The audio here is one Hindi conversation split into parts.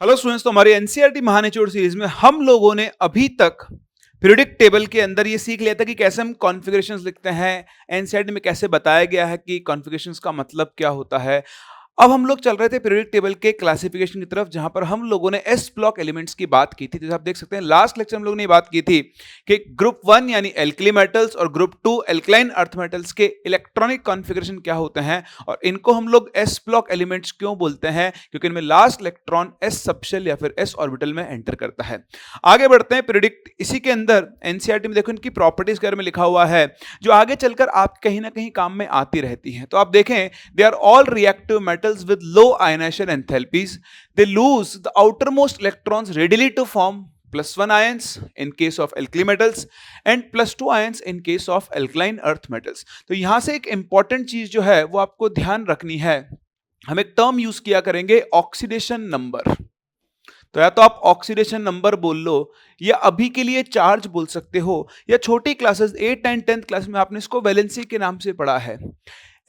हेलो स्टूडेंट्स, तो हमारे एनसीईआरटी महानिचोड़ सीरीज में हम लोगों ने अभी तक पीरियोडिक टेबल के अंदर ये सीख लिया था कि कैसे हम कॉन्फ़िगरेशंस लिखते हैं। एनसीईआरटी में कैसे बताया गया है कि कॉन्फ़िगरेशंस का मतलब क्या होता है। अब हम लोग चल रहे थे पीरियोडिक टेबल के क्लासिफिकेशन की तरफ, जहां पर हम लोगों ने एस ब्लॉक एलिमेंट्स की बात की थी। जैसे आप देख सकते हैं लास्ट लेक्चर हम लोगों ने ये बात की थी कि ग्रुप 1 यानी एल्कली मेटल्स और ग्रुप 2 एल्कलाइन अर्थ मेटल्स के इलेक्ट्रॉनिक कॉन्फ़िगरेशन क्या होते हैं और इनको हम लोग एस ब्लॉक एलिमेंट्स क्यों बोलते हैं, क्योंकि इनमें लास्ट इलेक्ट्रॉन एस सबशेल या फिर एस ऑर्बिटल में एंटर करता है। आगे बढ़ते हैं पीरियोडिक, इसी के अंदर एनसीईआरटी में देखो इनकी प्रॉपर्टीज के बारे में लिखा हुआ है जो आगे चलकर आप कहीं ना कहीं काम में आती रहती हैं। तो आप देखें, they are all reactive metals with low ionisation enthalpies, they lose the outermost electrons readily to form +1 ions in case of alkali metals and +2 ions in case of alkaline earth metals। तो यहां से एक इंपॉर्टेंट चीज जो है वो आपको ध्यान रखनी है। हम एक टर्म यूज किया करेंगे ऑक्सीडेशन नंबर। तो या तो आप ऑक्सीडेशन नंबर बोल लो या अभी के लिए चार्ज बोल सकते हो, या छोटी क्लासेस 8 एंड 10th क्लास में आपने इसको वैलेंसी के नाम से पढ़ा है।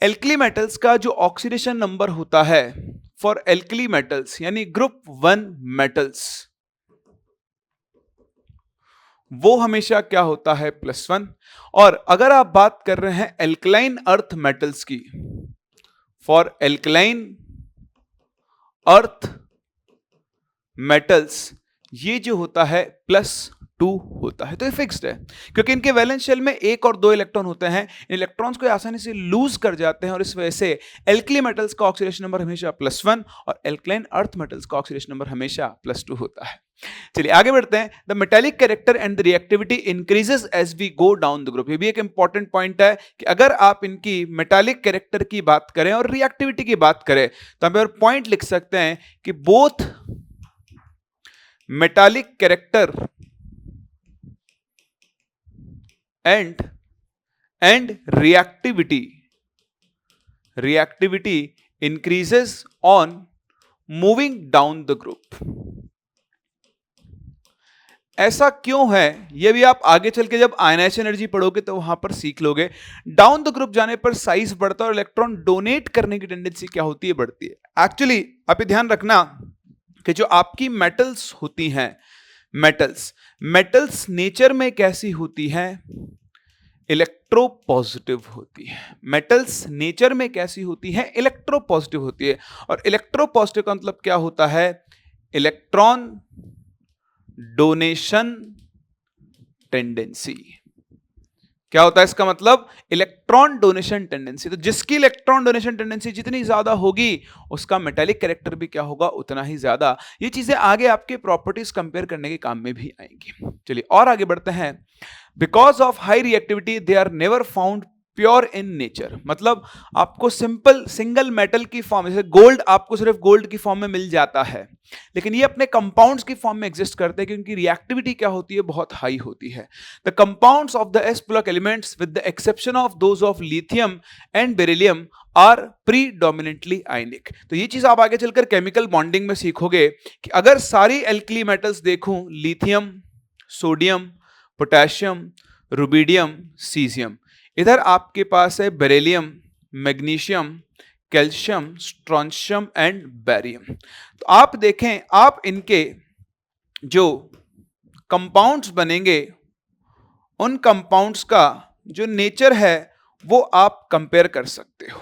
एल्कली मेटल्स का जो ऑक्सीडेशन नंबर होता है फॉर एल्कली मेटल्स यानी ग्रुप 1 मेटल्स, वो हमेशा क्या होता है +1। और अगर आप बात कर रहे हैं एल्कलाइन अर्थ मेटल्स की, फॉर एल्कलाइन अर्थ मेटल्स, ये जो होता है +2 होता है। तो ये फिक्स्ड है क्योंकि इनके वैलेंस शेल में 1 और 2 इलेक्ट्रॉन होते हैं। इन इलेक्ट्रॉन्स को आसानी से लूज कर जाते हैं और इस वजह से एल्कली मेटल्स का ऑक्सीडेशन नंबर हमेशा +1 और एल्कलाइन अर्थ मेटल्स का ऑक्सीडेशन नंबर हमेशा +2 होता है। चलिए आगे बढ़ते हैं। The metallic character and the reactivity increases as we go down the group. ये भी एक इंपॉर्टेंट पॉइंट है कि अगर आप इनकी मेटालिक कैरेक्टर की बात करें और रिएक्टिविटी की बात करें तो हम पॉइंट लिख सकते हैं कि both metallic character and reactivity increases on moving down the group। ऐसा क्यों है ये भी आप आगे चल के जब आयनाइजेशन एनर्जी पढ़ोगे तो वहां पर सीख लोगे। डाउन द ग्रुप जाने पर साइज बढ़ता है और इलेक्ट्रॉन डोनेट करने की टेंडेंसी क्या होती है, बढ़ती है। एक्चुअली आप ये ध्यान रखना कि जो आपकी मेटल्स होती हैं, मेटल्स नेचर में कैसी होती हैं, इलेक्ट्रो पॉजिटिव होती है। मेटल्स नेचर में कैसी होती है, इलेक्ट्रो पॉजिटिव होती है। और इलेक्ट्रो पॉजिटिव का मतलब क्या होता है, इलेक्ट्रॉन डोनेशन टेंडेंसी। क्या होता है इसका मतलब, इलेक्ट्रॉन डोनेशन टेंडेंसी। तो जिसकी इलेक्ट्रॉन डोनेशन टेंडेंसी जितनी ज्यादा होगी उसका मेटालिक कैरेक्टर भी क्या होगा, उतना ही ज्यादा। ये चीजें आगे आपके प्रॉपर्टीज कंपेयर करने के काम में भी आएंगी। चलिए और आगे बढ़ते हैं। Because of high reactivity they are never found pure in nature. मतलब आपको सिंपल सिंगल मेटल की फॉर्म, जैसे गोल्ड आपको सिर्फ गोल्ड की फॉर्म में मिल जाता है, लेकिन ये अपने कंपाउंड्स की फॉर्म में एग्जिस्ट करते हैं क्योंकि रिएक्टिविटी क्या होती है, बहुत हाई होती है। The compounds of the S block elements with the exception of those of lithium and beryllium are predominantly ionic. तो ये चीज आप आगे चलकर केमिकल बॉन्डिंग में सीखोगे कि अगर सारी एल्कली मेटल्स देखूं, lithium, sodium, potassium, rubidium, caesium, इधर आपके पास है beryllium, magnesium, calcium, strontium and barium. तो आप देखें, आप इनके जो कंपाउंड्स बनेंगे उन कंपाउंड्स का जो नेचर है वो आप कंपेयर कर सकते हो,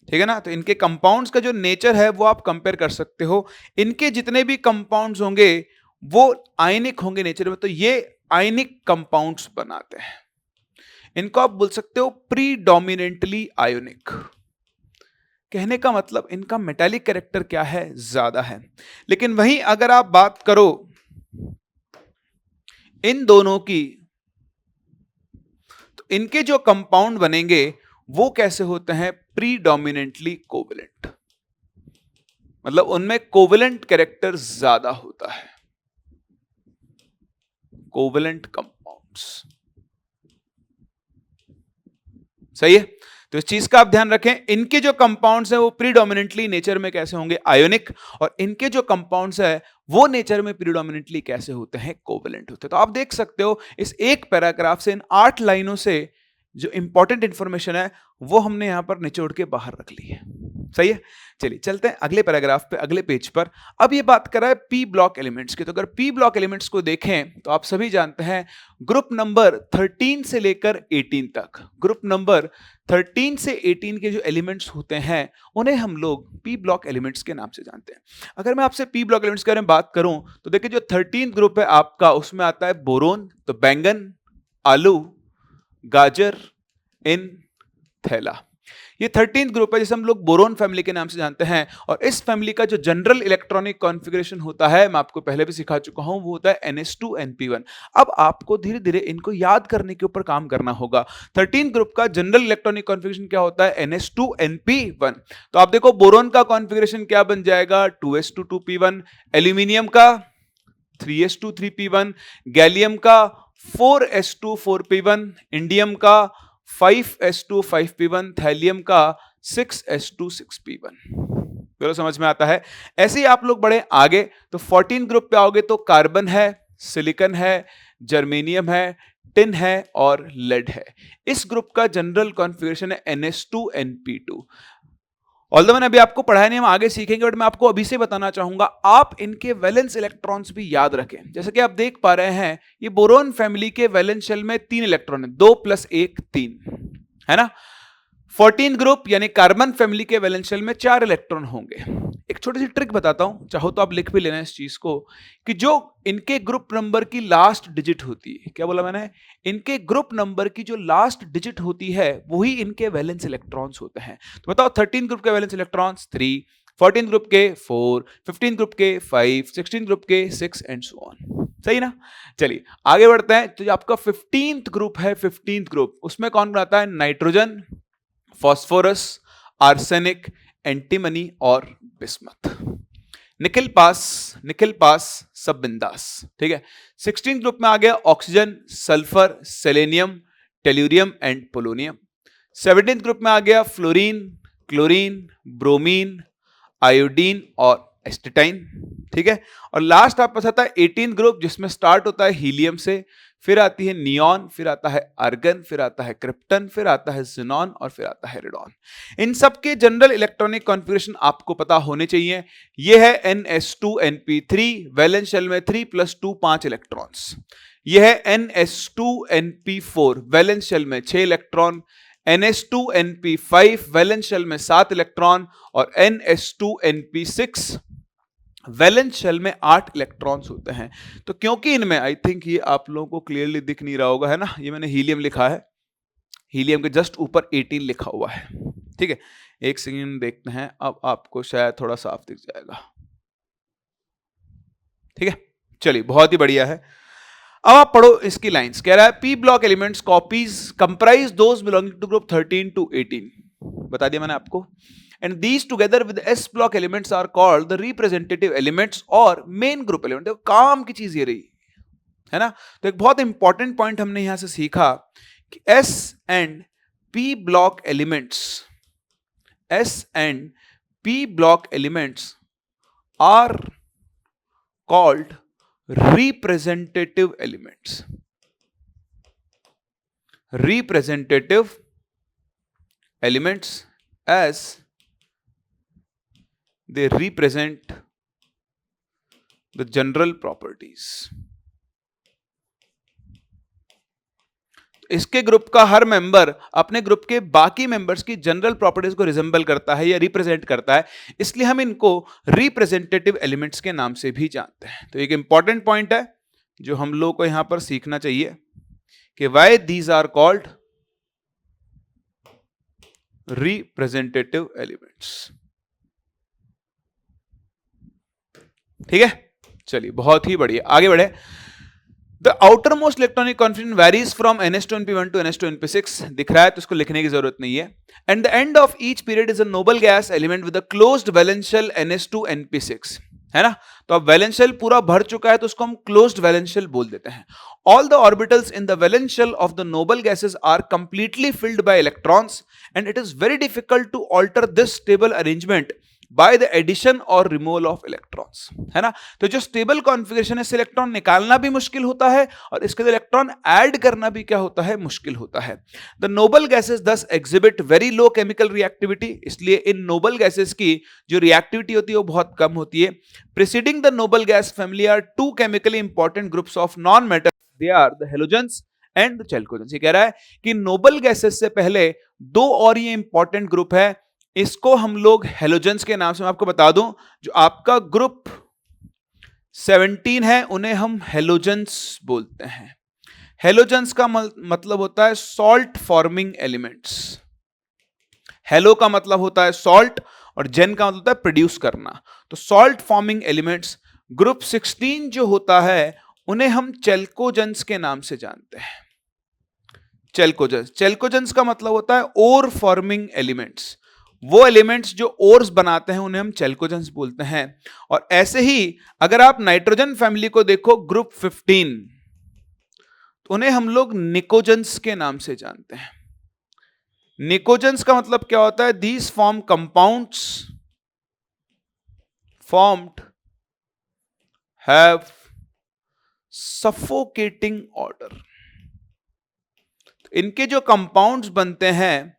ठीक है ना। तो इनके कंपाउंड्स का जो नेचर है वो आप कंपेयर कर सकते हो। इनके जितने भी कंपाउंड्स होंगे वो आयनिक होंगे नेचर में, तो ये आयनिक कंपाउंड्स बनाते हैं। इनको आप बोल सकते हो प्रीडोमिनेंटली आयोनिक। कहने का मतलब इनका मेटालिक कैरेक्टर क्या है, ज्यादा है। लेकिन वहीं अगर आप बात करो इन दोनों की, तो इनके जो कंपाउंड बनेंगे वो कैसे होते हैं, प्रीडोमिनेंटली कोवेलेंट। मतलब उनमें कोवेलेंट कैरेक्टर ज्यादा होता है, कोवेलेंट कंपाउंड्स। सही है। तो इस चीज का आप ध्यान रखें, इनके जो कंपाउंड्स हैं वो प्रीडोमिनेंटली नेचर में कैसे होंगे, आयोनिक, और इनके जो कंपाउंड्स है वो नेचर में प्रीडोमिनेंटली कैसे होते हैं, कोवेलेंट होते हैं। तो आप देख सकते हो इस एक पैराग्राफ से, इन 8 लाइनों से जो इंपॉर्टेंट इंफॉर्मेशन है वो हमने यहां पर निचोड़ के बाहर रख ली है। सही है। चलिए चलते हैं अगले पैराग्राफ पे, अगले पेज पर। अब ये बात कर रहा है पी ब्लॉक एलिमेंट्स की। तो अगर पी ब्लॉक एलिमेंट्स को देखें तो आप सभी जानते हैं ग्रुप नंबर 13 से लेकर 18 तक, ग्रुप नंबर 13 से 18 के जो एलिमेंट्स होते हैं उन्हें हम लोग पी ब्लॉक एलिमेंट्स के नाम से जानते हैं। अगर मैं आपसे पी ब्लॉक एलिमेंट्स के बारे में बात करूं तो देखिए जो 13 ग्रुप है आपका, उसमें आता है बोरोन, तो बैंगन, आलू, गाजर, इन, थैला। ये 13th ग्रुप है जिसे हम लोग बोरोन फैमिली के नाम से जानते हैं। और इस फैमिली का जो जनरल इलेक्ट्रॉनिक कॉन्फ़िगरेशन होता है, मैं आपको पहले भी सिखा चुका हूं, वो होता है NH2NP1। अब आपको धीरे धीरे इनको याद करने के ऊपर काम करना होगा। 13th ग्रुप का जनरल इलेक्ट्रॉनिक कॉन्फ़िगरेशन क्या होता है? NH2NP1। तो आप देखो बोरोन का कॉन्फ़िगरेशन क्या बन जाएगा? 2s2 2p1, एल्यूमिनियम का 3s2 3p1, गैलियम का 4s2 4p1, इंडियम का 5s2 5p1, थैलियम का 6s2 6p1। चलो समझ में आता है। ऐसे ही आप लोग बढ़े आगे तो 14 ग्रुप पे आओगे तो कार्बन है, सिलिकॉन है, जर्मेनियम है, टिन है और लेड है। इस ग्रुप का जनरल कॉन्फ़िगरेशन है NH2NP2। ऑल्दो मैंने अभी आपको पढ़ाया नहीं, हम आगे सीखेंगे, बट मैं आपको अभी से बताना चाहूंगा आप इनके वैलेंस इलेक्ट्रॉन्स भी याद रखें। जैसे कि आप देख पा रहे हैं ये बोरोन फैमिली के वैलेंस शेल में 3 इलेक्ट्रॉन है, 2 + 1 3, है ना। 14 ग्रुप यानी कार्बन फैमिली के वैलेंस शेल में 4 इलेक्ट्रॉन होंगे। एक छोटी सी ट्रिक बताता हूं, चाहो तो आप लिख भी लेना इस चीज को, कि जो इनके ग्रुप नंबर की लास्ट डिजिट होती है, क्या बोला मैंने? इनके ग्रुप नंबर की जो लास्ट डिजिट होती है वही इनके वैलेंस इलेक्ट्रॉन्स होते हैं। तो बताओ 13 ग्रुप के वैलेंस इलेक्ट्रॉन्स 3, 14 ग्रुप के 4, 15 ग्रुप के 5, 16 ग्रुप के 6 एंड सो ऑन। सही ना। चलिए आगे बढ़ते हैं। तो जो आपका 15th ग्रुप है, 15th ग्रुप, उसमें कौन बनाता है? नाइट्रोजन, फॉस्फोरस, आर्सेनिक, एंटीमनी और बिस्मथ। निकल पास सब बिंदास, ठीक है। 16 ग्रुप में आ गया oxygen, sulphur, selenium, tellurium and polonium. 17 group में आ गया फ्लोरीन, क्लोरीन, ब्रोमीन, आयोडीन और एस्टेटाइन, ठीक है। और लास्ट आप पास आता है 18 ग्रुप, जिसमें स्टार्ट होता है हीलियम से, फिर आती है नियॉन, फिर आता है आर्गन, फिर आता है क्रिप्टन, फिर आता है ज़ीनॉन और फिर आता है रेडॉन। इन सब के जनरल इलेक्ट्रॉनिक कॉन्फ़िगरेशन आपको पता होने चाहिए। ये है NS2NP3, वैलेंस शेल में 3 + 2 5 इलेक्ट्रॉन्स। ये है NS2NP4, वैलेंस शेल में 6 इलेक्ट्रॉन, NS2NP5, वैलेंस शेल में 7 इलेक्ट्रॉन और NS2NP6 वैलेंस शेल में 8 इलेक्ट्रॉन्स होते हैं। तो क्योंकि इनमें, आई थिंक ये आप लोगों को क्लियरली दिख नहीं रहा होगा, है ना, ये मैंने हीलियम लिखा है, हीलियम के जस्ट ऊपर 18 लिखा हुआ है, ठीक है। एक सेकंड देखते हैं, अब आपको शायद थोड़ा साफ दिख जाएगा, ठीक है। चलिए बहुत ही बढ़िया है। अब आप पढ़ो इसकी लाइंस। कह रहा है P block elements copies comprise those belonging to group 13 to 18। बता दिया मैंने आपको। And these together with S block elements are called the representative elements और main group element। देखो काम की चीज ये रही, है ना। तो एक बहुत इंपॉर्टेंट पॉइंट हमने यहां से सीखा कि S and P block elements are called representative elements। Representative elements as they represent the general properties। इसके ग्रुप का हर मेंबर अपने ग्रुप के बाकी मेंबर्स की जनरल प्रॉपर्टीज को रिजेंबल करता है या रिप्रेजेंट करता है, इसलिए हम इनको रिप्रेजेंटेटिव एलिमेंट्स के नाम से भी जानते हैं। तो एक इंपॉर्टेंट पॉइंट है जो हम लोग को यहां पर सीखना चाहिए कि why these are called representative elements, ठीक है। चलिए बहुत ही बढ़िया, आगे बढ़े। The outermost electronic configuration varies from NS2NP1 to NS2NP6। दिख रहा है तो इसको लिखने की जरूरत नहीं है। And the end of each period is a noble gas element with a closed valence shell NS2NP6, है ना। तो अब वैलेंस शेल पूरा भर चुका है तो उसको हम क्लोज्ड वैलेंस शेल बोल देते हैं। All the orbitals in the valence shell of the noble gases are completely filled by electrons and it is very difficult to alter this stable arrangement by the addition और रिमूवल ऑफ इलेक्ट्रॉन्स, है ना। तो जो स्टेबल कॉन्फ़िगरेशन है, इलेक्ट्रॉन निकालना भी मुश्किल होता है और इसके अंदर इलेक्ट्रॉन ऐड करना भी क्या होता है, मुश्किल होता है। द नोबल गैसेस दस exhibit very low chemical reactivity, इसलिए इन नोबल गैसेस की जो रिएक्टिविटी होती है वो बहुत कम होती है। Preceding the noble gas family are two chemically important groups of non metal, they are the halogens and chalcogens. ये कह रहा है कि नोबल गैसेस से पहले दो और ये इंपॉर्टेंट ग्रुप है, इसको हम लोग हेलोजेंस के नाम से, मैं आपको बता दूं, जो आपका ग्रुप 17 है उन्हें हम हेलोजेंस बोलते हैं। हेलोजेंस का मतलब होता है सॉल्ट फॉर्मिंग एलिमेंट्स। हेलो का मतलब होता है सॉल्ट और जेन का मतलब होता है प्रोड्यूस करना। तो सॉल्ट फॉर्मिंग एलिमेंट्स ग्रुप 16 जो होता है उन्हें हम चैल्कोजेंस के नाम से जानते हैं। चैल्कोजेंस, चैल्कोजेंस का मतलब होता है ओर फॉर्मिंग एलिमेंट्स। वो एलिमेंट्स जो ओर्स बनाते हैं उन्हें हम चैल्कोजेंस बोलते हैं। और ऐसे ही अगर आप नाइट्रोजन फैमिली को देखो ग्रुप 15, तो उन्हें हम लोग निकोजेंस के नाम से जानते हैं। निकोजेंस का मतलब क्या होता है, these form compounds formed have suffocating order. इनके जो कंपाउंड्स बनते हैं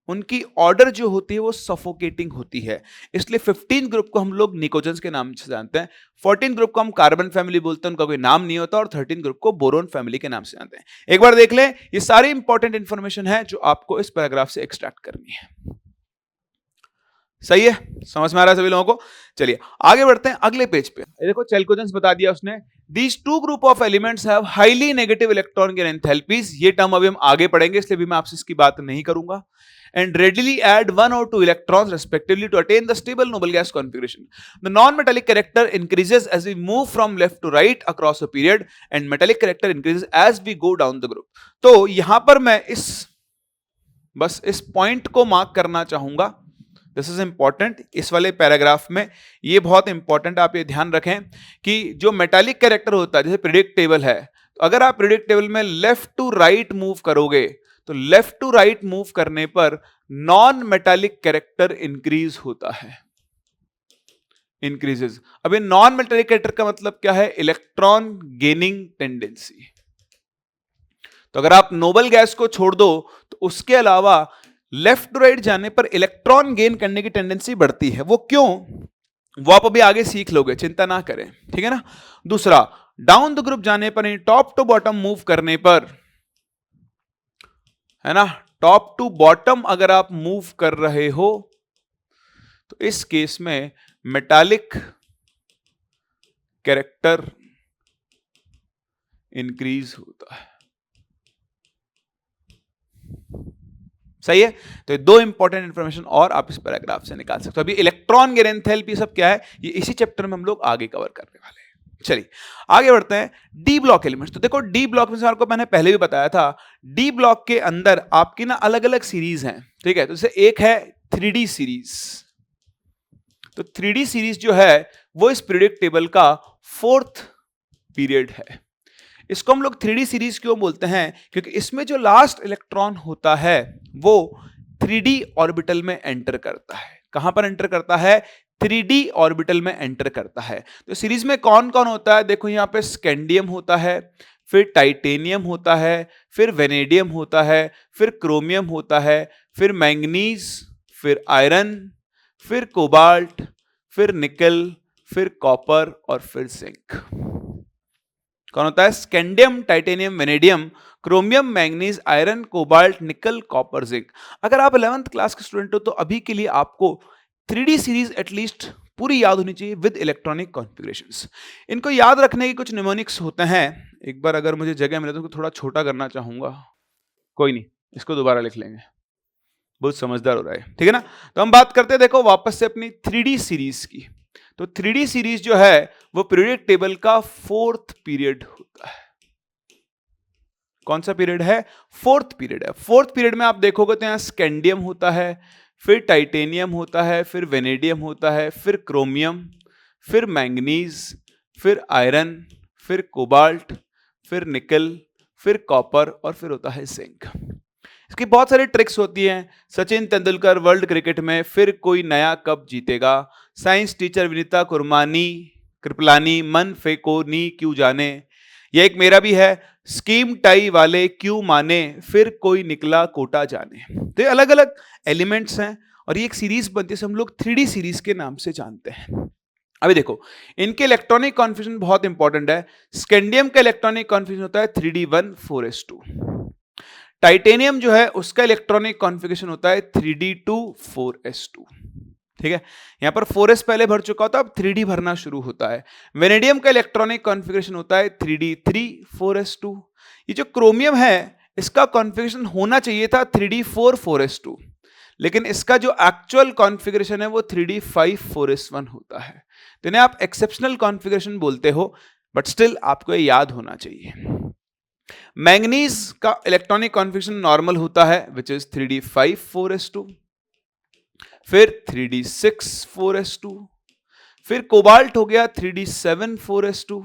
उनकी ऑर्डर जो होती है वो सफोकेटिंग होती है, इसलिए 15 ग्रुप को हम लोग निकोजेंस के नाम से जानते हैं। 14 ग्रुप को हम कार्बन फैमिली बोलते हैं, उनका कोई नाम नहीं होता, और 13 ग्रुप को बोरोन फैमिली के नाम से जानते हैं। एक बार देख लें, ये सारी इंपॉर्टेंट इंफॉर्मेशन है जो आपको इस पैराग्राफ से एक्सट्रैक्ट करनी है। सही है, समझ में आ रहा है सभी लोगों को। चलिए आगे बढ़ते हैं अगले पेज पे। देखो चैल्कोजेंस बता दिया उसने। These two group of elements have highly negative electron gain enthalpies, ये टर्म अभी हम आगे पढ़ेंगे इसलिए भी मैं आपसे इसकी बात नहीं करूंगा। And readily add 1 or 2 electrons respectively to attain the stable noble gas configuration. The non-metallic character increases as we move from left to right across a period, and metallic character increases as we go down the group. तो यहां पर मैं बस इस पॉइंट को मार्क करना चाहूंगा। दिस इज इंपॉर्टेंट, इस वाले पैराग्राफ में ये बहुत इंपॉर्टेंट, आप ये ध्यान रखें कि जो मेटालिक कैरेक्टर होता है, जैसे पीरियोडिक टेबल है, तो अगर आप पीरियोडिक टेबल में लेफ्ट टू राइट मूव करोगे तो लेफ्ट टू राइट मूव करने पर नॉन मेटालिक कैरेक्टर इंक्रीज होता है, इंक्रीजेस। अब ये नॉन मेटालिक कैरेक्टर का मतलब क्या है, इलेक्ट्रॉन गेनिंग टेंडेंसी। तो अगर आप नोबल गैस को छोड़ दो तो उसके अलावा लेफ्ट टू राइट जाने पर इलेक्ट्रॉन गेन करने की टेंडेंसी बढ़ती है। वो क्यों, वो आप अभी आगे सीख लोगे, चिंता ना करें, ठीक है ना। दूसरा, डाउन द ग्रुप जाने पर, टॉप टू बॉटम मूव करने पर, है ना, टॉप टू बॉटम अगर आप मूव कर रहे हो तो इस केस में मेटालिक कैरेक्टर इंक्रीज होता है। सही है, तो ये दो इंपॉर्टेंट इंफॉर्मेशन और आप इस पैराग्राफ से निकाल सकते हो। अभी इलेक्ट्रॉन गेन एंथैल्पी सब क्या है, ये इसी चैप्टर में हम लोग आगे कवर करने वाले हैं। चलिए आगे बढ़ते हैं। डी ब्लॉक एलिमेंट्स, तो देखो डी ब्लॉक में आपको मैंने पहले भी बताया था, डी ब्लॉक के अंदर आपकी ना अलग अलग सीरीज हैं, ठीक है। तो जैसे एक है 3D सीरीज, तो 3D सीरीज जो है वो इस पीरियोडिक टेबल का 4th पीरियड है। इसको हम लोग 3D सीरीज क्यों बोलते हैं, क्योंकि इसमें जो लास्ट इलेक्ट्रॉन होता है वो 3D ऑर्बिटल में एंटर करता है। कहां पर एंटर करता है, 3D ऑर्बिटल में एंटर करता है। तो सीरीज में कौन कौन होता है, देखो यहां पे स्कैंडियम होता है, फिर टाइटेनियम होता है, फिर वेनेडियम होता है, फिर क्रोमियम होता है, फिर मैंगनीज, फिर आयरन, फिर कोबाल्ट, फिर निकल, फिर कॉपर और फिर जिंक। कौन होता है, scandium, titanium, vanadium, chromium, manganese, iron, cobalt, निकल, कॉपर, जिंक। अगर आप 11th क्लास के स्टूडेंट हो तो अभी के लिए आपको 3D सीरीज एटलीस्ट पूरी याद होनी चाहिए विद इलेक्ट्रॉनिक कॉन्फ़िगरेशंस। इनको याद रखने के कुछ निमोनिक्स होते हैं। एक बार अगर मुझे जगह मिले तो इनको थोड़ा छोटा करना चाहूंगा, कोई नहीं, इसको दोबारा लिख लेंगे, बहुत समझदार हो रहा है, ठीक है ना। तो हम बात करते हैं देखो वापस से अपनी 3D सीरीज की। तो 3D सीरीज जो है वो पीरियोडिक टेबल का 4th पीरियड होता है। कौन सा पीरियड है, 4th पीरियड है। 4th पीरियड में आप देखोगे तो यहां स्कैंडियम होता है, फिर टाइटेनियम होता है, फिर वेनेडियम होता है, फिर क्रोमियम, फिर मैंगनीज, फिर आयरन, फिर कोबाल्ट, फिर निकल, फिर कॉपर और फिर होता है जिंक। इसकी बहुत सारी ट्रिक्स होती हैं। सचिन तेंदुलकर वर्ल्ड क्रिकेट में फिर कोई नया कप जीतेगा, साइंस टीचर विनीता कुरमानी कृपलानी मन फेंको नी क्यों जाने, ये एक मेरा भी है, स्कीम टाई वाले क्यों माने फिर कोई निकला कोटा जाने। तो ये अलग अलग एलिमेंट्स हैं और ये एक सीरीज बनती है, हम लोग 3D सीरीज के नाम से जानते हैं। अभी देखो इनके इलेक्ट्रॉनिक कॉन्फिगरेशन बहुत इंपॉर्टेंट है। स्कैंडियम का इलेक्ट्रॉनिक कॉन्फिगरेशन होता है 3D1 4s2। टाइटेनियम जो है उसका इलेक्ट्रॉनिक कॉन्फ़िगरेशन होता है 3D2 4s2। ठीक है, यहां पर 4s पहले भर चुका होता है, अब 3D भरना शुरू होता है। वेनेडियम का इलेक्ट्रॉनिक कॉन्फ़िगरेशन होता है 3D3 4s2। ये जो क्रोमियम है इसका कॉन्फ़िगरेशन होना चाहिए था 3D4 4s2, लेकिन इसका जो एक्चुअल कॉन्फ़िगरेशन है वो 3D5 4s1 होता है। तो इन्हें आप एक्सेप्शनल कॉन्फ़िगरेशन बोलते हो, बट स्टिल आपको ये याद होना चाहिए। मैंगनीज का इलेक्ट्रॉनिक कॉन्फ़िगरेशन नॉर्मल होता है विच इज 3D5 4s2, फिर 3D6 4s2, फिर कोबाल्ट हो गया 3D7 4s2,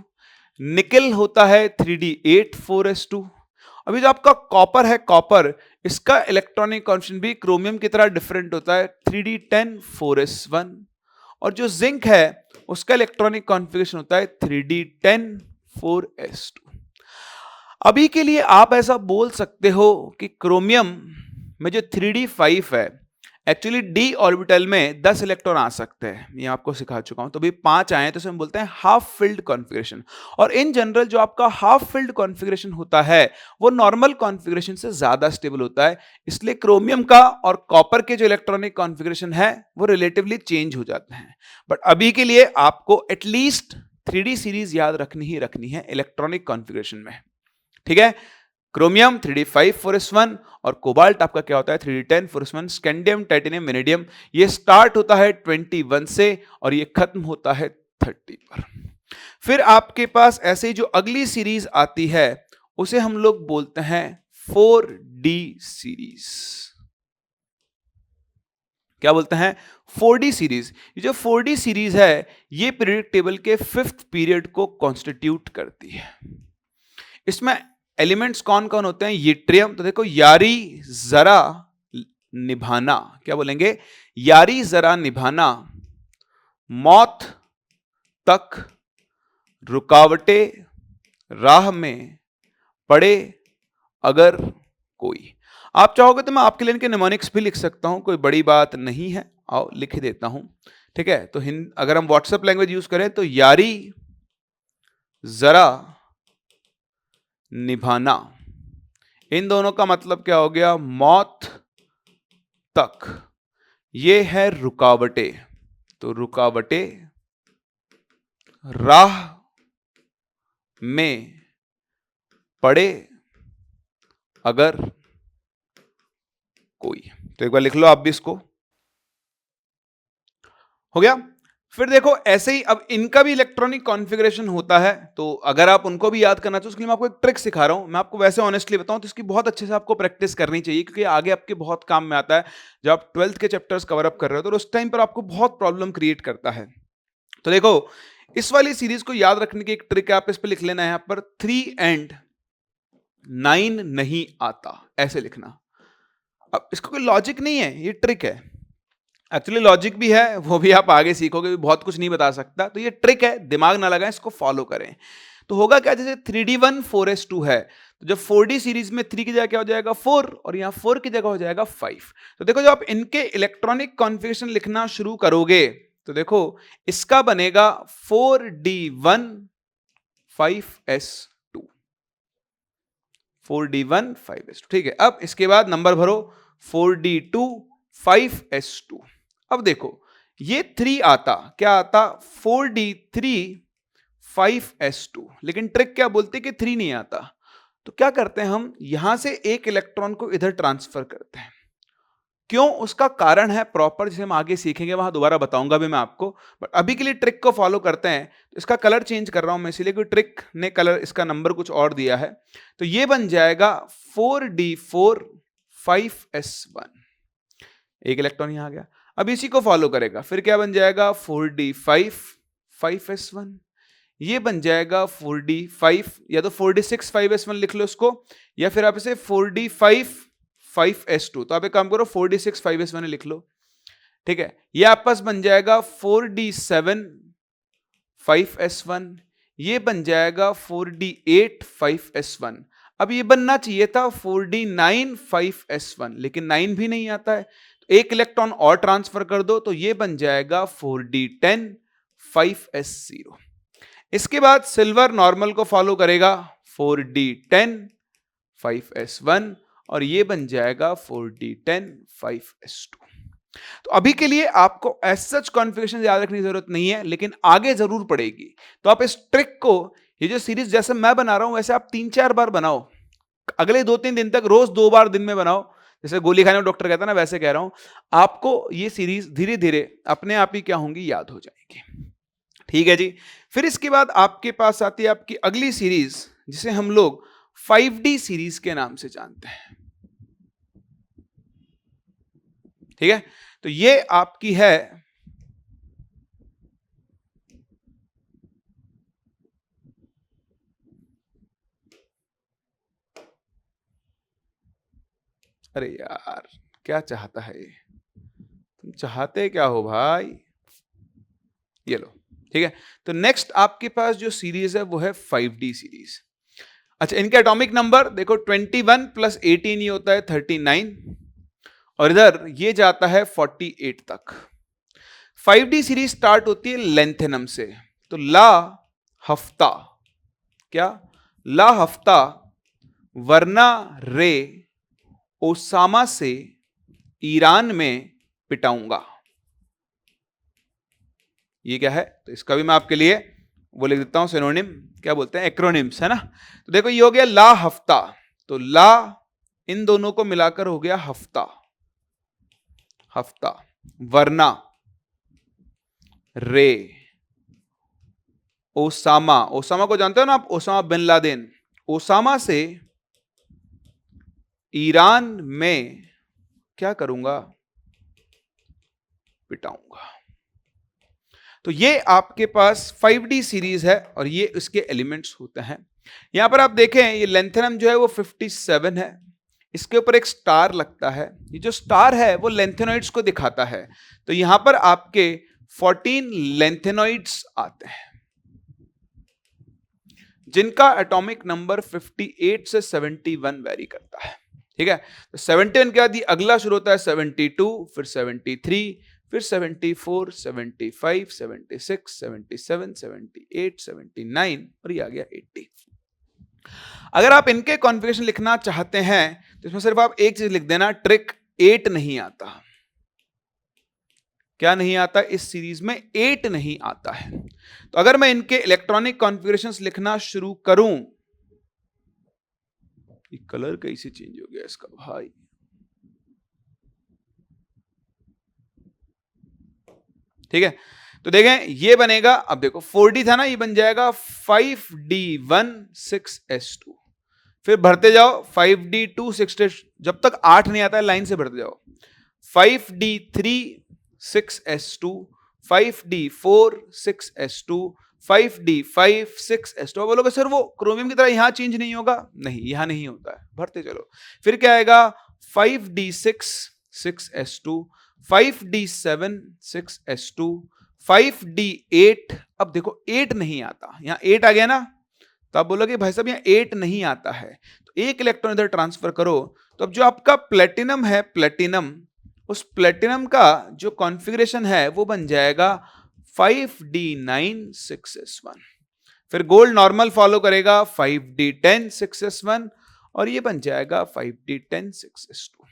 निकेल होता है 3D8 4s2। अभी जो आपका कॉपर है, कॉपर इसका इलेक्ट्रॉनिक कॉन्फ़िगरेशन भी क्रोमियम की तरह डिफरेंट होता है 3D10 4s1, और जो जिंक है उसका इलेक्ट्रॉनिक कॉन्फ़िगरेशन होता है 3D10 4s2। अभी के लिए आप ऐसा बोल सकते हो कि क्रोमियम में जो 3D5 है, एक्चुअली डी ऑर्बिटल में 10 इलेक्ट्रॉन आ सकते हैं, ये आपको सिखा चुका हूं। तो अभी 5 आए तो हम बोलते हैं हाफ फिल्ड कॉन्फ़िगरेशन। और इन जनरल जो आपका हाफ फिल्ड कॉन्फ़िगरेशन होता है वो नॉर्मल कॉन्फ़िगरेशन से ज्यादा स्टेबल होता है, इसलिए क्रोमियम का और कॉपर के जो इलेक्ट्रॉनिक कॉन्फ़िगरेशन है वो रिलेटिवली चेंज हो जाते हैं। बट अभी के लिए आपको एटलीस्ट 3D सीरीज याद रखनी ही रखनी है इलेक्ट्रॉनिक कॉन्फ़िगरेशन में। ठीक है, क्रोमियम 3D5 4s1 और कोबाल्ट आपका क्या होता है 3D10 4s1। Scandium, titanium, vanadium ये स्टार्ट होता है 21 से और ये खत्म होता है 30 पर। फिर आपके पास ऐसे जो अगली सीरीज आती है उसे हम लोग बोलते हैं 4D सीरीज। क्या बोलते हैं 4D सीरीज। ये जो 4D सीरीज है ये पीरियोडिक टेबल के 5th पीरियड को कॉन्स्टिट्यूट करती है। इसमें एलिमेंट्स कौन कौन होते हैं, यट्रियम, तो देखो यारी जरा निभाना, क्या बोलेंगे यारी जरा निभाना, मौत तक, रुकावटें राह में पड़े अगर कोई। आप चाहोगे तो मैं आपके लिए इनके निमोनिक्स भी लिख सकता हूं, कोई बड़ी बात नहीं है, आओ लिख देता हूं। ठीक है, तो अगर हम व्हाट्सएप लैंग्वेज यूज करें तो यारी जरा निभाना, इन दोनों का मतलब क्या हो गया मौत तक। ये है रुकावटें, तो रुकावटें राह में पड़े अगर कोई। तो एक बार लिख लो आप भी इसको, हो गया। फिर देखो ऐसे ही अब इनका भी इलेक्ट्रॉनिक कॉन्फ़िगरेशन होता है, तो अगर आप उनको भी याद करना चाहो उसके लिए मैं आपको एक ट्रिक सिखा रहा हूं। मैं आपको वैसे ऑनेस्टली बताऊं तो इसकी बहुत अच्छे से आपको प्रैक्टिस करनी चाहिए, क्योंकि आगे आपके बहुत काम में आता है। जब आप 12th के चैप्टर्स कवर अप कर रहे हो तो उस टाइम पर आपको बहुत प्रॉब्लम क्रिएट करता है। तो देखो इस वाली सीरीज को याद रखने की एक ट्रिक है, आप इस पर लिख लेना है यहां पर 3 and 9 नहीं आता, ऐसे लिखना। अब इसका कोई लॉजिक नहीं है, ये ट्रिक है। एक्चुअली लॉजिक भी है, वो भी आप आगे सीखोगे, बहुत कुछ नहीं बता सकता। तो ये ट्रिक है, दिमाग ना लगाएं, इसको फॉलो करें। तो होगा क्या, जैसे 3D1 4s2 है, तो जब 4D सीरीज में 3 की जगह क्या हो जाएगा 4, और यहां 4 की जगह हो जाएगा 5। तो देखो जब आप इनके इलेक्ट्रॉनिक कॉन्फ़िगरेशन लिखना शुरू करोगे तो देखो इसका बनेगा 4D1 5s2, 4D1 5s2। ठीक है, अब इसके बाद नंबर भरो 4D2 5s2। अब देखो ये 3 आता, क्या आता 4D3 5s2, लेकिन ट्रिक क्या बोलते कि 3 नहीं आता। तो क्या करते हैं हम यहां से एक इलेक्ट्रॉन को इधर ट्रांसफर करते हैं। क्यों, उसका कारण है प्रॉपर, जिसे हम आगे सीखेंगे, वहां दोबारा बताऊंगा भी मैं आपको। बट अभी के लिए ट्रिक को फॉलो करते हैं। तो इसका कलर चेंज कर रहा हूं मैं, इसीलिए कि ट्रिक ने कलर, इसका नंबर कुछ और दिया है। तो ये बन जाएगा 4D4 5s1, एक इलेक्ट्रॉन यहां आ गया। अब इसी को फॉलो करेगा, फिर क्या बन जाएगा 4D5 5s1, ये बन जाएगा 4D5, या तो 4D6 5s1 लिख लो इसको, या फिर आप इसे 4D5 5s2, तो आप एक काम करो 4d6 5s1 लिख लो, ठीक है। ये आपके पास बन जाएगा 4d7 5s1, ये बन जाएगा 4d8 5s1। अब ये बनना चाहिए था 4d9 5s1, लेकिन 9 भी नहीं आता है, तो एक इलेक्ट्रॉन और ट्रांसफर कर दो, तो ये बन जाएगा 4d10 5s0। इसके बाद सिल्वर नॉर्मल को फॉलो करेगा 4d10 5s1 और ये बन जाएगा 4d10 5s2। तो अभी के लिए आपको एज सच कॉन्फ़िगरेशन याद रखने की जरूरत नहीं है, लेकिन आगे जरूर पड़ेगी। तो आप इस ट्रिक को, ये जो सीरीज जैसे मैं बना रहा हूं वैसे आप 3-4 बार बनाओ, अगले 2-3 दिन तक रोज 2 बार दिन में बनाओ, जैसे गोली खाने में डॉक्टर कहता है ना, वैसे कह रहा हूं। आपको ये सीरीज धीरे धीरे अपने आप ही क्या होंगी, याद हो जाएंगी। ठीक है जी। फिर इसके बाद आपके पास आती है आपकी अगली सीरीज, जिसे हम लोग 5D सीरीज के नाम से जानते हैं। ठीक है, तो ये आपकी है अरे यार क्या चाहता है ये, तुम चाहते क्या हो भाई, ये लो। ठीक है, तो नेक्स्ट आपके पास जो सीरीज है वो है 5D सीरीज। अच्छा, इनके एटॉमिक नंबर देखो 21 + 18 ये होता है 39, और इधर ये जाता है 48 तक। 5D सीरीज स्टार्ट होती है लेंथेनम से, तो ला हफ्ता, क्या ला हफ्ता वरना रे ओसामा से ईरान में पिटाऊंगा। ये क्या है, तो इसका भी मैं आपके लिए वो लिख देता हूं सिनोनिम, क्या बोलते हैं, एक्रोनिम्स, है ना। तो देखो ये हो गया ला हफ्ता, तो ला इन दोनों को मिलाकर हो गया हफ्ता, हफ्ता वरना रे ओसामा, ओसामा को जानते हो ना आप, ओसामा बिन लादेन, ओसामा से ईरान में क्या करूंगा, पिटाऊंगा। तो ये आपके पास 5D सीरीज है और ये इसके एलिमेंट्स होते हैं। यहां पर आप देखें ये लेंथेनम जो है वो 57 है, इसके ऊपर एक स्टार लगता है, ये जो स्टार है वो लेंथेनॉइड्स को दिखाता है। तो यहां पर आपके 14 लेंथेनॉइड्स आते हैं जिनका एटॉमिक नंबर 58 से 71 वेरी करता है। ठीक है, तो 71 के बाद ये अगला शुरू होता है 72, फिर 73, फिर 74, 75, 76, 77, 78, 79 और ये आ गया 80। अगर आप इनके कॉन्फ़िगरेशन लिखना चाहते हैं तो इसमें सिर्फ आप एक चीज लिख देना, ट्रिक 8 नहीं आता। क्या नहीं आता, इस सीरीज में 8 नहीं आता है। तो अगर मैं इनके इलेक्ट्रॉनिक कॉन्फ़िगरेशंस लिखना शुरू करूं, ये कलर कैसे चेंज हो गया इसका भाई, ठीक है। तो देखें ये बनेगा, अब देखो 4D था ना, ये बन जाएगा 5D1 6s2, फिर भरते जाओ 5D2 6s, जब तक 8 नहीं आता है लाइन से भरते जाओ, 5D3 6s2, 5D4 6s2, 5D5 6s2। बोलोगे सर वो क्रोमियम की तरह यहां चेंज नहीं होगा, नहीं यहां नहीं होता है, भरते चलो। फिर क्या आएगा 5D6 6s2, 5D7 6s2, 5D8, अब देखो 8 नहीं आता, यहां 8 आ गया ना, तो आप बोलोगे भाई साहब यहां 8 नहीं आता है, तो एक इलेक्ट्रॉन इधर ट्रांसफर करो। तो अब जो आपका प्लेटिनम है, प्लेटिनम, उस प्लेटिनम का जो कॉन्फ़िगरेशन है वो बन जाएगा 5D9 6s1, फिर गोल्ड नॉर्मल फॉलो करेगा 5D10 6s1 और ये बन जाएगा 5D10 6s2।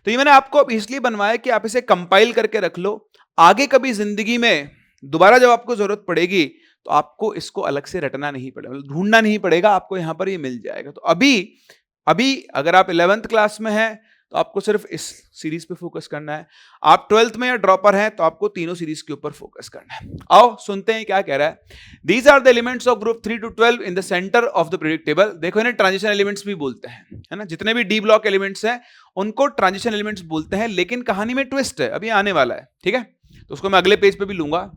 तो ये मैंने आपको अब इसलिए बनवाया कि आप इसे कंपाइल करके रख लो, आगे कभी जिंदगी में दोबारा जब आपको जरूरत पड़ेगी तो आपको इसको अलग से रटना नहीं पड़ेगा, ढूंढना नहीं पड़ेगा, आपको यहां पर ये मिल जाएगा। तो अभी अगर आप 11th क्लास में हैं तो आपको सिर्फ इस सीरीज पे फोकस करना है, आप 12th में या ड्रॉपर हैं तो आपको तीनों सीरीज के ऊपर फोकस करना है। आओ सुनते हैं क्या कह रहा है। These are the elements of group 3 to 12 in the centre of the periodic table. देखो इन्हें ट्रांजिशन एलिमेंट्स भी बोलते हैं, है ना, जितने भी डी ब्लॉक एलिमेंट्स हैं उनको ट्रांजिशन एलिमेंट्स बोलते हैं, लेकिन कहानी में ट्विस्ट है, अभी आने वाला है, ठीक है, तो उसको मैं अगले पेज पे भी लूंगा।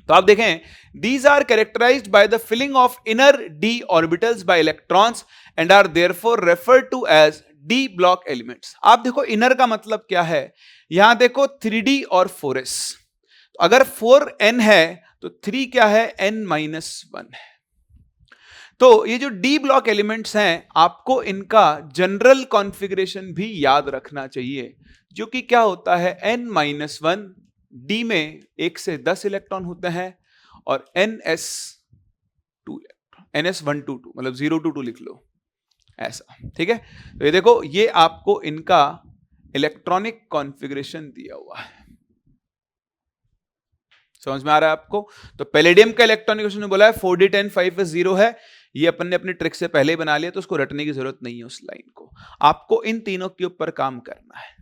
तो आप देखें, these are characterized by the filling of inner d orbitals by electrons and are therefore referred to as D block elements. आप देखो इनर का मतलब क्या है, यहां देखो 3D और 4s, तो अगर 4n है तो 3 क्या है, n-1 है। तो ये जो डी ब्लॉक एलिमेंट्स हैं, आपको इनका जनरल कॉन्फ़िगरेशन भी याद रखना चाहिए, जो कि क्या होता है, n-1, डी में 1 से 10 इलेक्ट्रॉन होते हैं, और ns2 इलेक्ट्रॉन, ns1 to 2, मतलब 0 to 2 लिख लो ऐसा, ठीक है। तो ये देखो, ये आपको इनका इलेक्ट्रॉनिक कॉन्फ़िगरेशन दिया हुआ है, समझ में आ रहा है आपको। तो पैलेडियम का इलेक्ट्रॉनिक कॉन्फ़िगरेशन बोला है 4d10 5s0 है, ये अपन ने अपने ट्रिक से पहले ही बना लिया, तो उसको रटने की जरूरत नहीं है उस लाइन को, आपको इन तीनों के ऊपर काम करना है,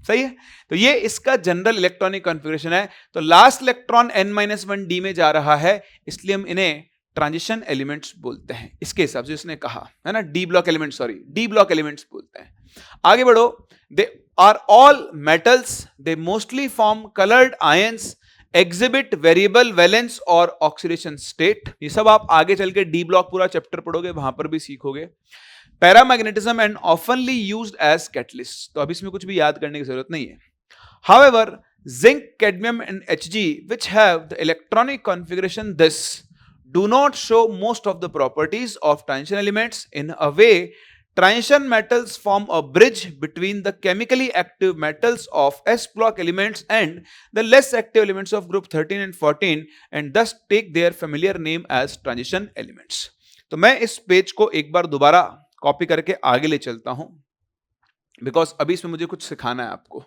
सही है। तो ये इसका जनरल इलेक्ट्रॉनिक कॉन्फ़िगरेशन है। तो लास्ट इलेक्ट्रॉन n-1 डी में जा रहा है, इसलिए हम इन्हें ट्रांजिशन एलिमेंट्स बोलते हैं, इसके हिसाब से इसने कहा है ना, D block elements, sorry D block elements बोलते हैं। आगे बढ़ो, they are all metals, they mostly form coloured ions, exhibit variable valence और ऑक्सीडेशन स्टेट। ये सब आप आगे चल के डी ब्लॉक पूरा चैप्टर पढ़ोगे, वहां पर भी सीखोगे। पैरामैग्नेटिज्म एंड ऑफनली यूज्ड एज कैटलिस्ट, तो अब इसमें कुछ भी याद करने की जरूरत नहीं है। However zinc, cadmium and Hg which have the electronic configuration this do not show most of the properties of transition elements. In a way, transition metals form a bridge between the chemically active metals of s block elements and the less active elements of group 13 and 14, and thus take their familiar name as transition elements. तो मैं इस पेज को एक बार दोबारा कॉपी करके आगे ले चलता हूं, बिकॉज अभी इसमें मुझे कुछ सिखाना है आपको,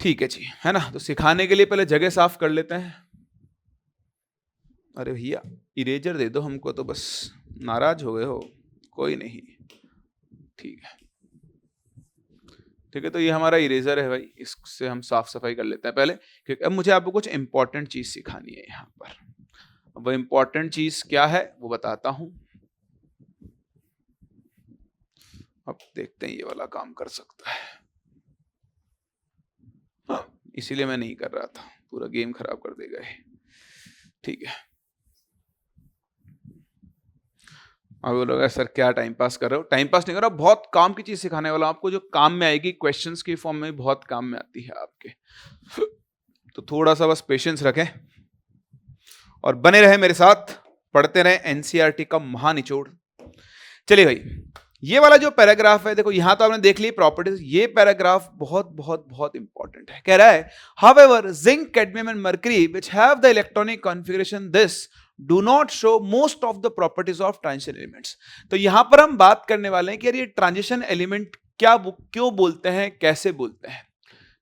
ठीक है जी, है ना। तो सिखाने के लिए पहले जगह साफ कर लेते हैं। अरे भैया इरेजर दे दो हमको, तो बस नाराज हो गए हो, कोई नहीं, ठीक है, ठीक है। तो ये हमारा इरेजर है भाई, इससे हम साफ सफाई कर लेते हैं पहले, क्योंकि अब मुझे आपको कुछ इंपॉर्टेंट चीज सिखानी है यहाँ पर। वो इंपॉर्टेंट चीज क्या है वो बताता हूं। अब देखते हैं ये वाला काम कर सकता है, हाँ, इसीलिए मैं नहीं कर रहा था, पूरा गेम खराब कर देगा ये, ठीक है। अब बोलोगे सर क्या टाइम पास कर रहे हो, टाइम पास नहीं कर रहा, बहुत काम की चीज सिखाने वाला हूं आपको, जो काम में आएगी, क्वेश्चंस की फॉर्म में बहुत काम में आती है आपके। तो थोड़ा सा बस पेशेंस रखें और बने रहे मेरे साथ, पढ़ते रहे एनसीईआरटी का महानिचोड़। चलिए भाई, ये वाला जो पैराग्राफ है, देखो यहां तो आपने देख ली प्रॉपर्टीज, ये पैराग्राफ बहुत बहुत बहुत इंपॉर्टेंट है। कह रहा है however zinc, cadmium and mercury which have the electronic configuration this do not show most of the properties of transition elements. तो यहां पर हम बात करने वाले हैं कि यार ये ट्रांजिशन एलिमेंट क्या, क्यों बोलते हैं, कैसे बोलते हैं।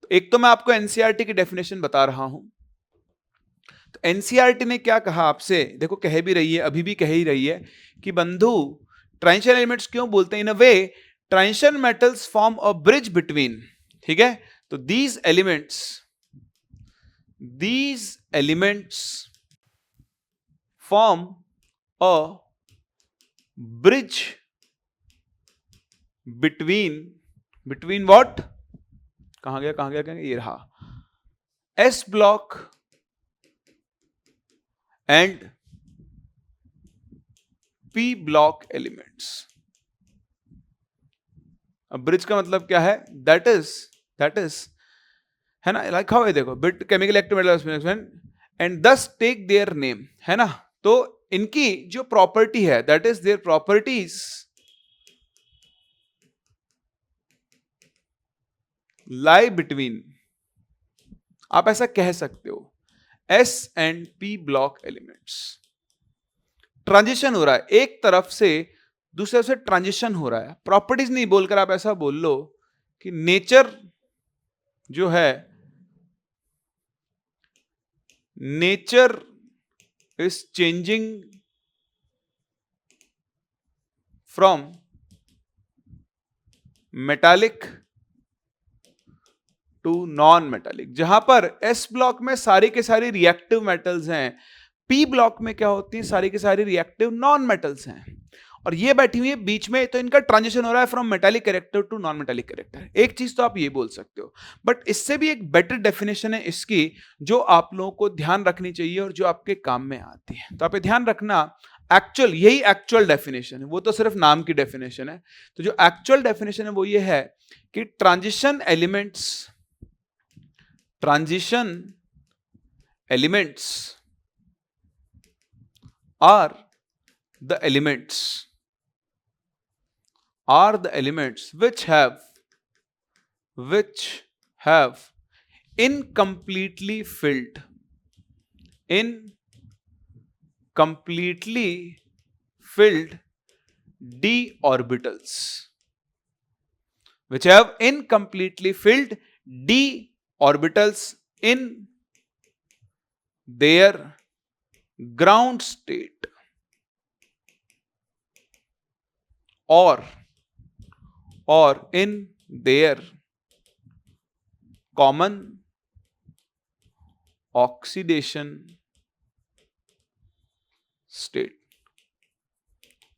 तो एक तो मैं आपको एनसीईआरटी की डेफिनेशन बता रहा हूं। तो एनसीईआरटी ने क्या कहा आपसे, देखो कह भी रही है, अभी भी कह ही रही है कि बंधु ट्रांजिशन एलिमेंट्स क्यों बोलते हैं, in a way transition metals form a bridge between, ठीक है। तो these elements form a bridge between what, कहां गया, ये रहा, S block and P block elements. अब ब्रिज का मतलब क्या है, दैट इज है ना, लाइक हाउ है, देखो बिट केमिकल एक्टिविटी एंड दस टेक देयर नेम, है ना। तो इनकी जो प्रॉपर्टी है, that is their properties lie between, आप ऐसा कह सकते हो, S and P block elements. Transition हो रहा है, एक तरफ से दूसरे से ट्रांजिशन हो रहा है, प्रॉपर्टीज नहीं बोलकर आप ऐसा बोल लो कि नेचर जो है, nature is changing from metallic to non metallic. जहां पर एस ब्लॉक में सारी के सारी रिएक्टिव मेटल्स हैं, पी ब्लॉक में क्या होती है, सारी की सारी रिएक्टिव नॉन मेटल्स हैं, और ये बैठी हुई है बीच में, तो इनका ट्रांजिशन हो रहा है from metallic character to non metallic character. एक चीज तो आप ये बोल सकते हो, बट इससे भी एक बेटर डेफिनेशन है इसकी, जो आप लोगों को ध्यान रखनी चाहिए और जो आपके काम में आती है। तो आप ध्यान रखना, एक्चुअल, यही एक्चुअल डेफिनेशन है, वो तो सिर्फ नाम की डेफिनेशन है। तो जो एक्चुअल डेफिनेशन है वो ये है कि transition elements are the elements which have incompletely filled d orbitals, which have incompletely filled d orbitals in their ground state or in their common oxidation state।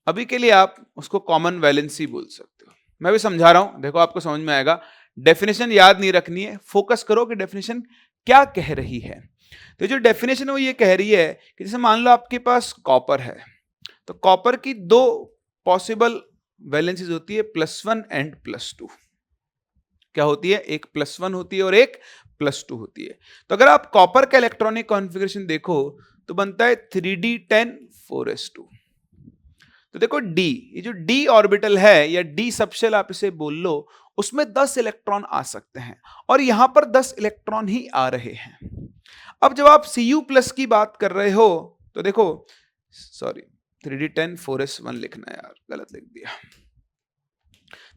अभी के लिए आप उसको कॉमन वैलेंसी बोल सकते हो, मैं भी समझा रहा हूं, देखो आपको समझ में आएगा। डेफिनेशन याद नहीं रखनी है, फोकस करो कि डेफिनेशन क्या कह रही है। तो जो डेफिनेशन है वो ये कह रही है कि जैसे मान लो आपके पास कॉपर है, तो कॉपर की दो पॉसिबल वैलेंसीज होती है, +1 एंड +2। क्या होती है? एक +1 होती है और एक +2 होती है। तो अगर आप कॉपर का इलेक्ट्रॉनिक कॉन्फ़िगरेशन देखो तो बनता है 3d10 4s2। तो देखो डी, ये जो डी ऑर्बिटल है या डी सबशेल आप इसे बोल लो, उसमें 10 इलेक्ट्रॉन आ सकते हैं और यहां पर 10 इलेक्ट्रॉन ही आ रहे हैं। अब जब आप Cu+ की बात कर रहे हो तो देखो, सॉरी 3d10 4s1 लिखना है यार, गलत लिख दिया।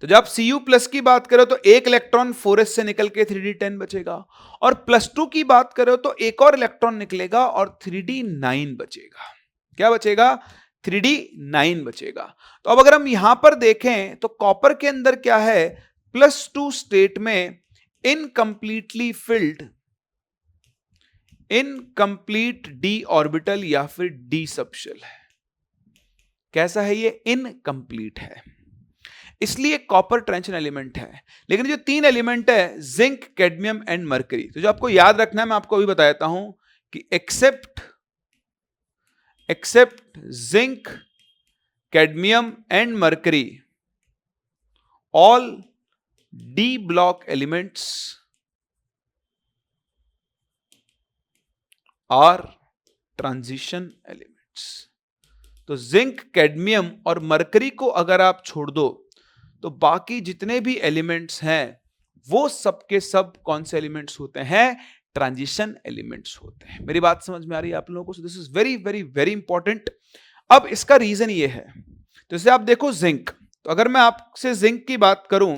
तो जब आप Cu+ की बात करो तो एक इलेक्ट्रॉन 4s से निकल के 3d10 बचेगा, और +2 की बात करो तो एक और इलेक्ट्रॉन निकलेगा और 3d9 बचेगा। क्या बचेगा? 3d9 बचेगा। तो अब अगर हम यहां पर देखें तो कॉपर के अंदर क्या है? +2 स्टेट में incompletely field incomplete D orbital या फिर डी सबशेल है। कैसा है ये? इनकम्प्लीट है, इसलिए कॉपर ट्रांजिशन एलिमेंट है। लेकिन जो 3 एलिमेंट है, जिंक, कैडमियम एंड मरकरी, तो जो आपको याद रखना है मैं आपको अभी बता देता हूं कि except zinc, cadmium and mercury, all D block elements are transition elements. तो जिंक, कैडमियम और मरकरी को अगर आप छोड़ दो तो बाकी जितने भी एलिमेंट्स हैं वो सब के सब कौन से एलिमेंट्स होते हैं? ट्रांजिशन एलिमेंट्स होते हैं। मेरी बात समझ में आ रही है आप लोगों को? This is very very very important. अब इसका रीजन ये है, तो जैसे आप देखो जिंक, तो अगर मैं आपसे जिंक की बात करूं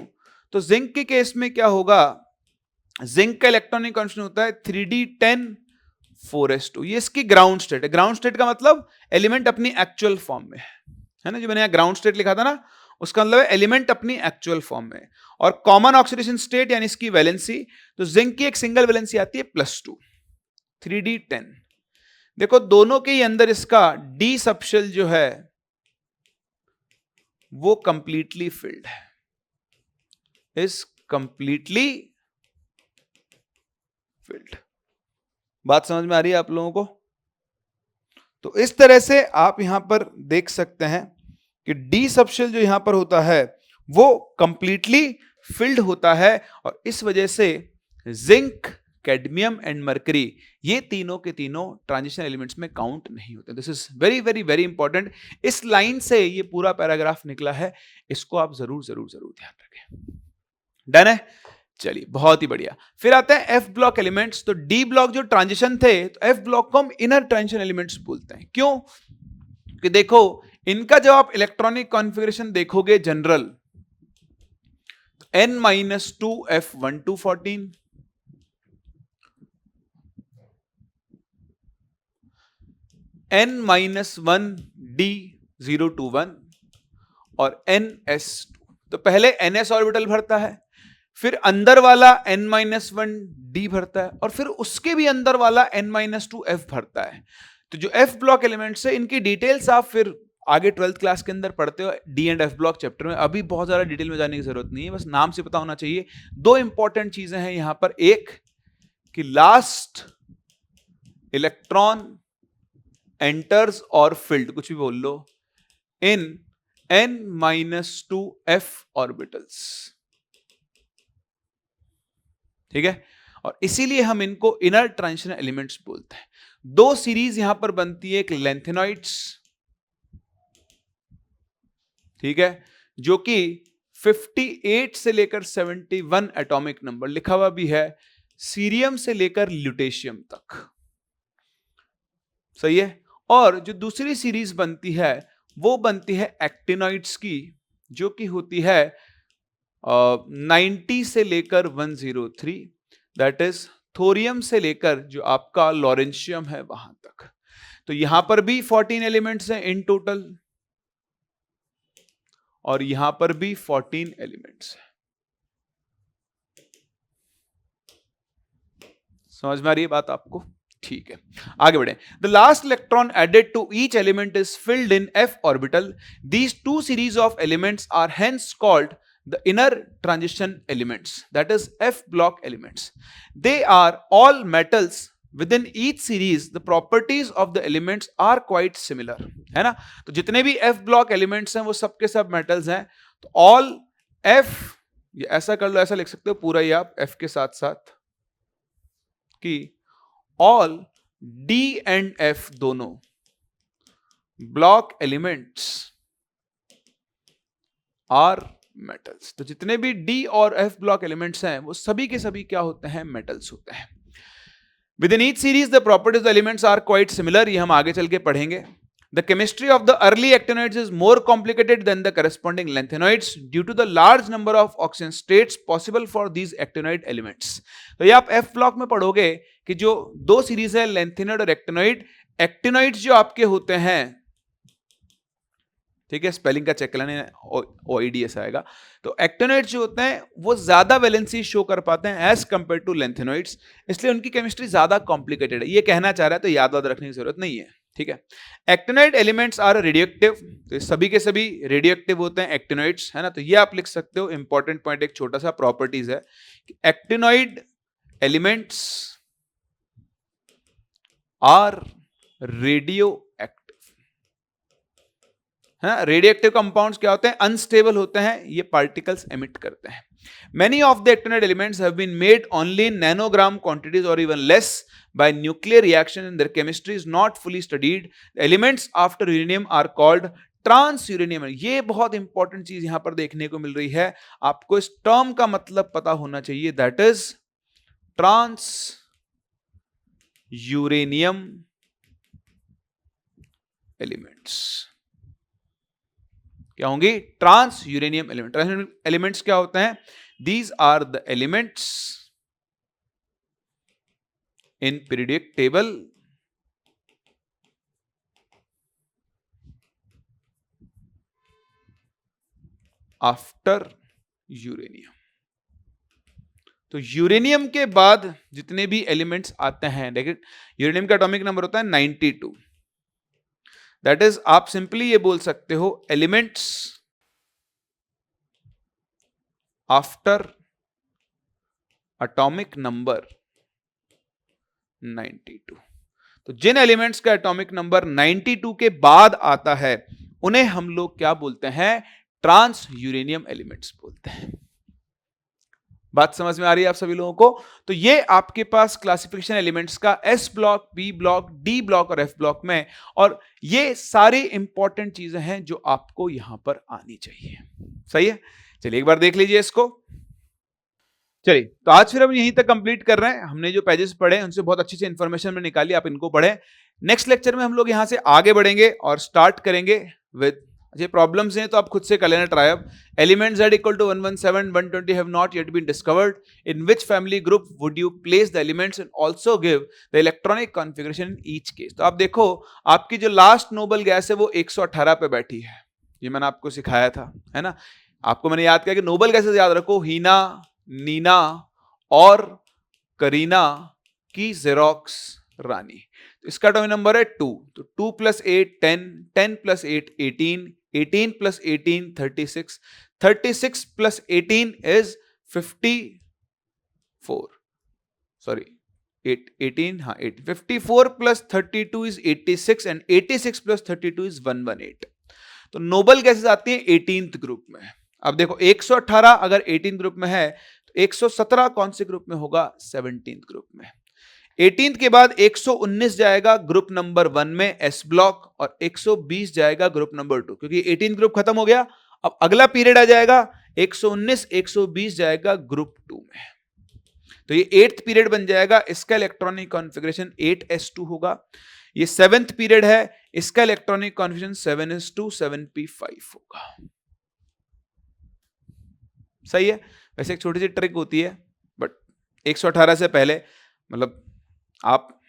तो जिंक के केस में क्या होगा? जिंक का इलेक्ट्रॉनिक कॉन्फिगरेशन होता है 3d10 4s2। ये इसकी ग्राउंड स्टेट है। ग्राउंड स्टेट का मतलब एलिमेंट अपनी एक्चुअल फॉर्म में है ना, जो मैंने यहाँ ग्राउंड स्टेट लिखा था ना, उसका मतलब है एलिमेंट अपनी एक्चुअल फॉर्म में। और कॉमन ऑक्सीडेशन स्टेट यानी इसकी वैलेंसी, तो जिंक की एक सिंगल वैलेंसी आती है +2 3d10। देखो दोनों के ही अंदर इसका डी सबशेल जो है वो कंप्लीटली फिल्ड है, इज कंप्लीटली फिल्ड। बात समझ में आ रही है आप लोगों को? तो इस तरह से आप यहां पर देख सकते हैं कि डी सबशेल जो यहां पर होता है वो कंप्लीटली फिल्ड होता है, और इस वजह से जिंक, कैडमियम एंड मरकरी ये तीनों के तीनों ट्रांजिशन एलिमेंट्स में काउंट नहीं होते। This is very very very important. इस लाइन से ये पूरा पैराग्राफ निकला है, इसको आप जरूर जरूर जरूर ध्यान रखें। डन है? चलिए बहुत ही बढ़िया। फिर आते हैं एफ ब्लॉक एलिमेंट्स। तो डी ब्लॉक जो ट्रांजिशन थे, तो एफ ब्लॉक को हम इनर ट्रांजिशन एलिमेंट्स बोलते हैं। क्यों? कि देखो इनका जब आप इलेक्ट्रॉनिक कॉन्फ़िगरेशन देखोगे general, n-2 f1214, n-1 d021 और ns2। तो पहले ns ऑर्बिटल भरता है, फिर अंदर वाला n-1 d भरता है, और फिर उसके भी अंदर वाला n-2 f भरता है। तो जो f ब्लॉक एलिमेंट्स है इनकी डिटेल्स आप फिर आगे 12th क्लास के अंदर पढ़ते हो D and F block chapter में। अभी बहुत ज्यादा डिटेल में जाने की जरूरत नहीं है, बस नाम से पता होना चाहिए। दो इंपॉर्टेंट चीजें हैं यहां पर, एक कि लास्ट इलेक्ट्रॉन एंटर्स और फिल्ड, कुछ भी बोल लो, इन n-2 f ऑर्बिटल्स। ठीक है, और इसीलिए हम इनको इनर ट्रांजिशन एलिमेंट्स बोलते हैं। दो सीरीज यहां पर बनती है, एक लेंथेनॉइड्स, ठीक है, जो कि 58 से लेकर 71 एटॉमिक नंबर लिखा हुआ भी है, सीरियम से लेकर ल्यूटेशियम तक, सही है। और जो दूसरी सीरीज बनती है वो बनती है एक्टिनॉइड्स की, जो कि होती है 90 से लेकर 103, दैट इज थोरियम से लेकर जो आपका लॉरेंशियम है वहां तक। तो यहां पर भी 14 एलिमेंट्स हैं इन टोटल, और यहां पर भी 14 एलिमेंट्स हैं। समझ में आ रही है बात आपको? ठीक है, आगे बढ़े। The last electron added to each element is filled in f orbital. These two series of elements are hence called the inner transition elements, that is f block elements. They are all metals. Within each series the properties of the elements are quite similar, है ना। तो जितने भी f block elements हैं वो सब के सब metals हैं। तो all f, ये ऐसा कर लो, ऐसा लिख सकते हो पूरा ही आप f के साथ साथ कि all d and f दोनों block elements are मेटल्स। तो जितने भी डी और एफ ब्लॉक एलिमेंट्स हैं वो सभी के सभी क्या होते हैं? मेटल्स होते हैं। With in each series the properties of elements are quite similar, ये हम आगे चल के पढ़ेंगे। The chemistry of the early actinoids is more complicated than the corresponding lanthanoids due to the large number of oxygen states possible for these actinoid elements. तो ये आप एफ ब्लॉक में पढ़ोगे कि जो दो सीरीज है लेंथेनॉइड और एक्टिनॉइड, एक्टिनॉइड्स जो आपके होते हैं, ठीक है, स्पेलिंग का चेक करना, OIDS आएगा। तो एक्टिनॉइड्स जो होते हैं वो ज्यादा वैलेंसी शो कर पाते हैं एज कंपेयर टू लेंथेनॉइड्स, इसलिए उनकी केमिस्ट्री ज्यादा कॉम्प्लिकेटेड है। ये कहना चाह रहा है, तो याद रखने की जरूरत नहीं है, ठीक है। एक्टिनॉइड एलिमेंट्स आर रेडियोएक्टिव, तो सभी के सभी रेडियोएक्टिव होते हैं एक्टिनॉइड्स, है ना। तो ये आप लिख सकते हो, इंपॉर्टेंट पॉइंट, एक छोटा सा प्रॉपर्टीज है, एक्टिनॉइड एलिमेंट्स आर रेडियो, है ना। रेडियोएक्टिव कंपाउंड्स क्या होते हैं? अनस्टेबल होते हैं, ये पार्टिकल्स एमिट करते हैं। Many of the actinide elements have been made only in nanogram quantities or even less by nuclear reaction, and their chemistry is not fully studied. The elements after uranium are called ट्रांसयूरेनियम। ये बहुत इंपॉर्टेंट चीज यहां पर देखने को मिल रही है, आपको इस टर्म का मतलब पता होना चाहिए, that is transuranium elements. क्या होंगी? Transuranium element. Trans elements क्या होते हैं? These are the elements in periodic table after uranium. तो यूरेनियम के बाद जितने भी एलिमेंट्स आते हैं, देखिए यूरेनियम का एटॉमिक नंबर होता है 92, दैट इज आप सिंपली ये बोल सकते हो एलिमेंट्स आफ्टर एटॉमिक नंबर 92। तो जिन एलिमेंट्स का एटॉमिक नंबर 92 के बाद आता है उन्हें हम लोग क्या बोलते हैं? ट्रांस यूरेनियम एलिमेंट्स बोलते हैं। बात समझ में आ रही है आप सभी लोगों को? तो ये आपके पास क्लासिफिकेशन एलिमेंट्स का S block, B block, D block और एफ ब्लॉक में, और ये सारी इंपॉर्टेंट चीजें हैं जो आपको यहां पर आनी चाहिए, सही है। चलिए एक बार देख लीजिए इसको। चलिए, तो आज फिर हम यहीं तक कंप्लीट कर रहे हैं। हमने जो पेजेस पढ़े उनसे बहुत अच्छी सी इंफॉर्मेशन में निकाली, आप इनको पढ़ें। नेक्स्ट लेक्चर में हम लोग यहां से आगे बढ़ेंगे और स्टार्ट करेंगे विद, ये प्रॉब्लम्स हैं तो आप खुद से कर लेना ट्राई। अब element z equal to 117, 120 have not yet been discovered, in which family group would you place the elements and also give the electronic configuration in each case. तो आप देखो, आपकी जो लास्ट नोबल गैस है वो 118 पे बैठी है, ये मैंने आपको सिखाया था, है ना। आपको मैंने याद किया कि नोबल गैसेस याद रखो, हीना, नीना और करीना की जेरोक्स रानी। तो इसका एटॉमिक नंबर है 2, तो 2 + 8 10, 10 + 8 18, 18 + 18 36, 36 + 18 is 54, सॉरी 18, हाँ 18, 54 plus 32 is 86 and 86 plus 32 is 118। तो नोबल गैसेस आती हैं 18th ग्रुप में। अब देखो 118 अगर 18th ग्रुप में है तो 117 कौन से ग्रुप में होगा? 17th ग्रुप में। 18th के बाद 119 जाएगा ग्रुप नंबर 1 में एस ब्लॉक, और 120 जाएगा ग्रुप नंबर 2, क्योंकि 18th ग्रुप खत्म हो गया। अब अगला पीरियड आ जाएगा 119, 120 जाएगा ग्रुप 2 में। तो ये 8th पीरियड बन जाएगा, इसका इलेक्ट्रॉनिक कॉन्फ़िगरेशन 8s2 होगा। ये 7th पीरियड है, इसका इलेक्ट्रॉनिक कॉन्फ़िगरेशन 7s2 7p5 होगा। सही है। वैसे एक छोटी सी ट्रिक होती है, बट 118 से पहले मतलब आप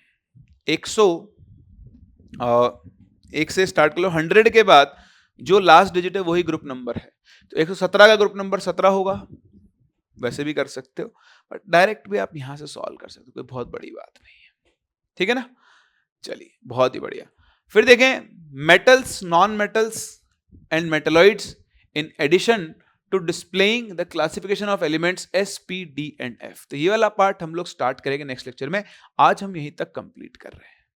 101 से स्टार्ट कर लो, 100 के बाद जो लास्ट डिजिट है वही ग्रुप नंबर है। तो 117 का ग्रुप नंबर 17 होगा, वैसे भी कर सकते हो, बट डायरेक्ट भी आप यहां से सॉल्व कर सकते हो, कोई बहुत बड़ी बात नहीं है। ठीक है ना? चलिए, बहुत ही बढ़िया। फिर देखें metals, non metals and metalloids in addition to displaying the classification of elements S, P, D and F। तो ये वाला पार्ट हम लोग स्टार्ट करेंगे नेक्स्ट लेक्चर में। आज हम यहीं तक कंप्लीट कर रहे हैं।